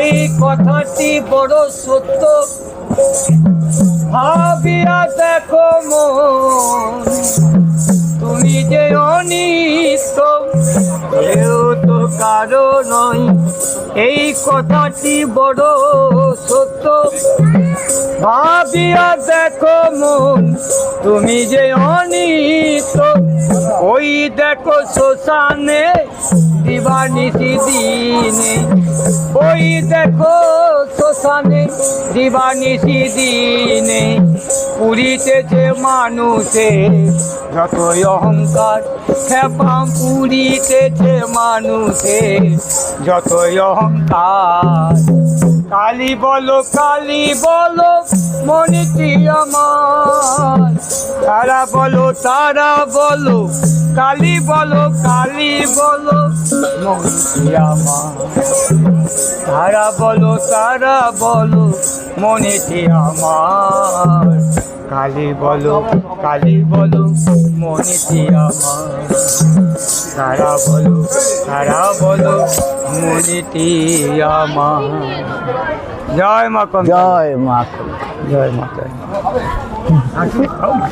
এই কথাটি বড় সত্য, ভাবিয়া দেখো মন, তুমি যে অনিত্য কেউ তো কারো নয়। এই কথাটি বড় সত্য, ভাবিয়া দেখো মন, তুমি যে অনিত্য। ওই দেখো শ্মশানে দিবানিশি দিনে, ওই দেখো শ্মশানে দিবানিশি দিনে, পুরিতেছে মানুষে যতই অহংকার খেপা, পুরিতেছে মানুষে যতই অহংকার। কালী বলো মনেটি আমার, তারা বলো কালী বলো মনেটি আমার, তারা বলো মনেটি আমার। কালী বলো মনেটি আমার, তারা বলো মনেটি আমার। জয় মা, জয় মা, জয় মা।